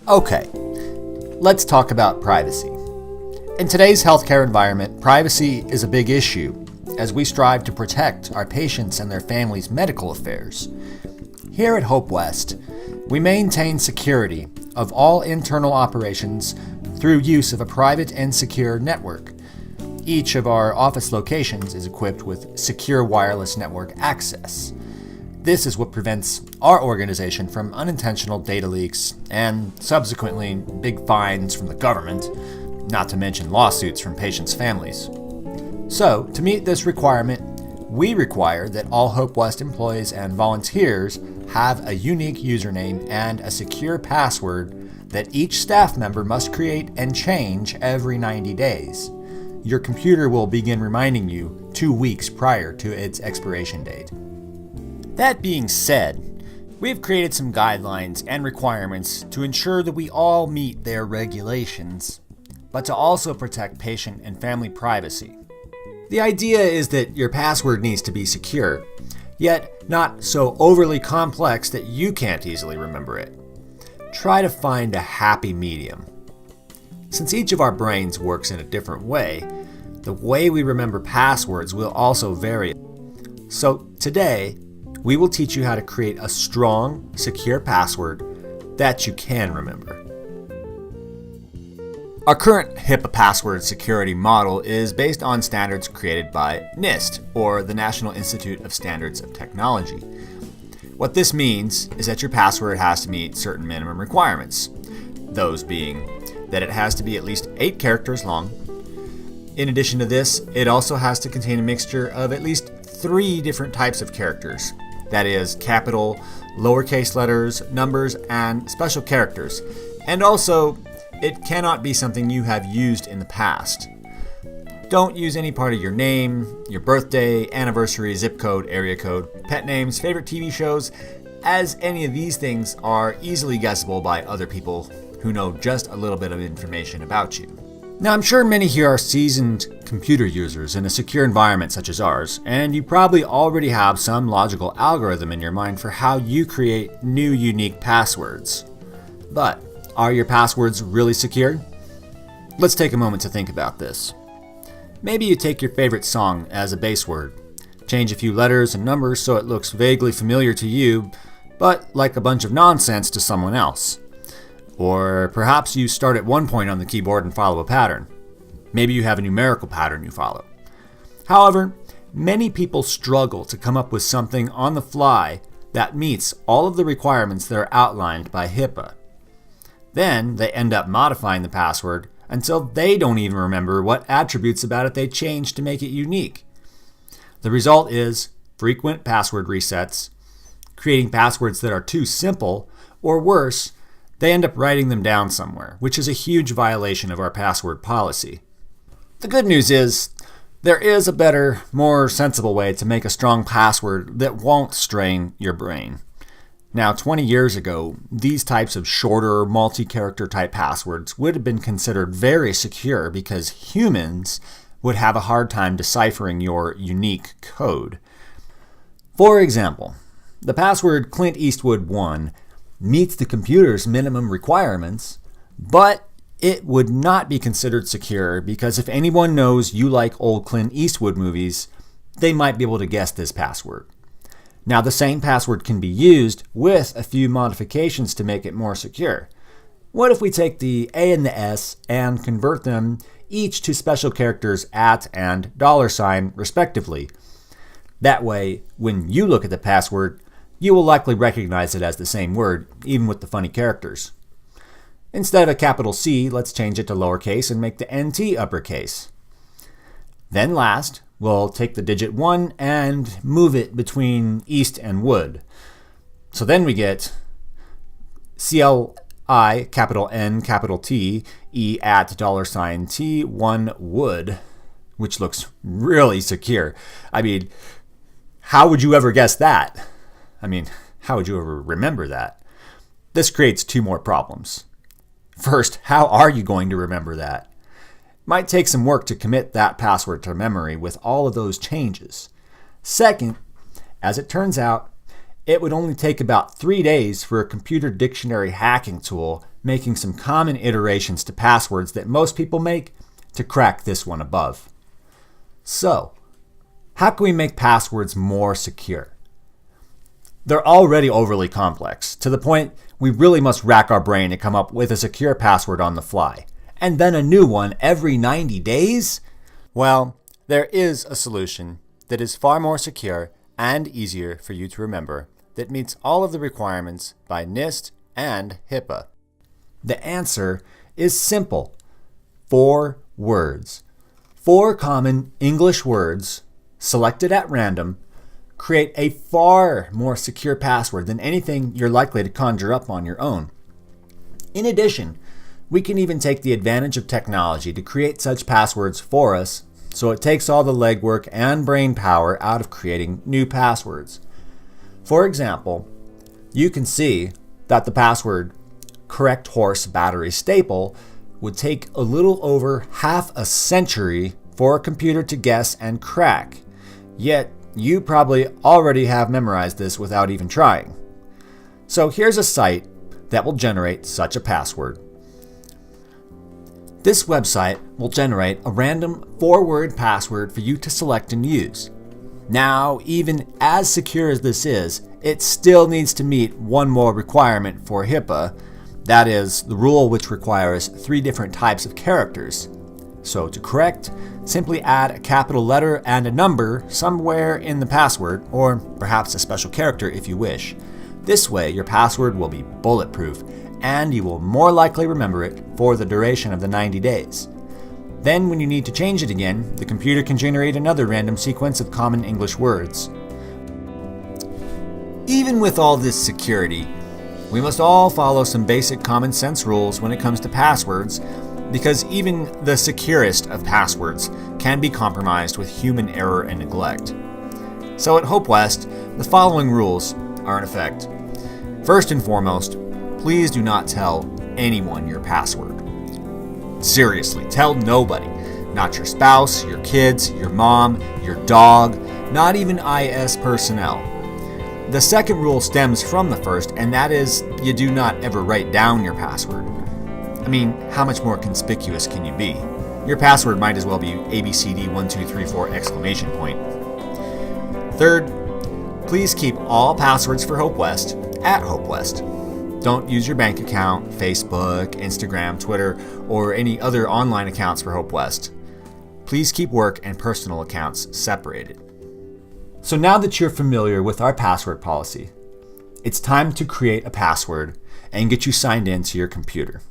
Okay, let's talk about privacy. In today's healthcare environment, privacy is a big issue as we strive to protect our patients and their families' medical affairs. Here at HopeWest, we maintain security of all internal operations through use of a private and secure network. Each of our office locations is equipped with secure wireless network access. This is what prevents our organization from unintentional data leaks and subsequently big fines from the government, not to mention lawsuits from patients' families. So, to meet this requirement, we require that all HopeWest employees and volunteers have a unique username and a secure password that each staff member must create and change every 90 days. Your computer will begin reminding you 2 weeks prior to its expiration date. That being said, we've created some guidelines and requirements to ensure that we all meet their regulations, but to also protect patient and family privacy. The idea is that your password needs to be secure, yet not so overly complex that you can't easily remember it. Try to find a happy medium. Since each of our brains works in a different way, the way we remember passwords will also vary. So today, we will teach you how to create a strong, secure password that you can remember. Our current HIPAA password security model is based on standards created by NIST, or the National Institute of Standards of Technology. What this means is that your password has to meet certain minimum requirements, those being that it has to be at least 8 characters long. In addition to this, it also has to contain a mixture of at least 3 different types of characters. That is, capital, lowercase letters, numbers, and special characters. And also, it cannot be something you have used in the past. Don't use any part of your name, your birthday, anniversary, zip code, area code, pet names, favorite TV shows, as any of these things are easily guessable by other people who know just a little bit of information about you. Now, I'm sure many here are seasoned computer users in a secure environment such as ours, and you probably already have some logical algorithm in your mind for how you create new unique passwords. But are your passwords really secure? Let's take a moment to think about this. Maybe you take your favorite song as a base word, change a few letters and numbers so it looks vaguely familiar to you, but like a bunch of nonsense to someone else. Or perhaps you start at one point on the keyboard and follow a pattern. Maybe you have a numerical pattern you follow. However, many people struggle to come up with something on the fly that meets all of the requirements that are outlined by HIPAA. Then they end up modifying the password until they don't even remember what attributes about it they changed to make it unique. The result is frequent password resets, creating passwords that are too simple, or worse, they end up writing them down somewhere, which is a huge violation of our password policy. The good news is, there is a better, more sensible way to make a strong password that won't strain your brain. Now, 20 years ago, these types of shorter, multi-character type passwords would have been considered very secure because humans would have a hard time deciphering your unique code. For example, the password Clint Eastwood 1 meets the computer's minimum requirements, but it would not be considered secure because if anyone knows you like old Clint Eastwood movies, they might be able to guess this password. Now, the same password can be used with a few modifications to make it more secure. What if we take the A and the S and convert them each to special characters @ and $, respectively? That way, when you look at the password, you will likely recognize it as the same word, even with the funny characters. Instead of a capital C, let's change it to lowercase and make the NT uppercase. Then last, we'll take the digit 1 and move it between East and Wood. So then we get CLI, capital N, capital T, E @ $T1 Wood, which looks really secure. I mean, how would you ever guess that? How would you ever remember that? This creates 2 more problems. First, how are you going to remember that? Might take some work to commit that password to memory with all of those changes. Second, as it turns out, it would only take about 3 days for a computer dictionary hacking tool making some common iterations to passwords that most people make to crack this one above. So, how can we make passwords more secure? They're already overly complex, to the point we really must rack our brain to come up with a secure password on the fly. And then a new one every 90 days? Well, there is a solution that is far more secure and easier for you to remember that meets all of the requirements by NIST and HIPAA. The answer is simple. 4 words. 4 common English words selected at random create a far more secure password than anything you're likely to conjure up on your own. In addition, we can even take the advantage of technology to create such passwords for us, so it takes all the legwork and brain power out of creating new passwords. For example, you can see that the password correct horse battery staple would take a little over half a century for a computer to guess and crack. Yet, you probably already have memorized this without even trying. So here's a site that will generate such a password. This website will generate a random 4-word password for you to select and use. Now, even as secure as this is, it still needs to meet one more requirement for HIPAA. That is, the rule which requires 3 different types of characters. So to correct, simply add a capital letter and a number somewhere in the password, or perhaps a special character if you wish. This way, your password will be bulletproof, and you will more likely remember it for the duration of the 90 days. Then, when you need to change it again, the computer can generate another random sequence of common English words. Even with all this security, we must all follow some basic common sense rules when it comes to passwords, because even the securest of passwords can be compromised with human error and neglect. So at HopeWest, the following rules are in effect. First and foremost, please do not tell anyone your password. Seriously, tell nobody. Not your spouse, your kids, your mom, your dog, not even IS personnel. The second rule stems from the first, and that is you do not ever write down your password. I mean, how much more conspicuous can you be? Your password might as well be ABCD1234 exclamation point. Third, please keep all passwords for HopeWest at HopeWest. Don't use your bank account, Facebook, Instagram, Twitter, or any other online accounts for HopeWest. Please keep work and personal accounts separated. So now that you're familiar with our password policy, it's time to create a password and get you signed in to your computer.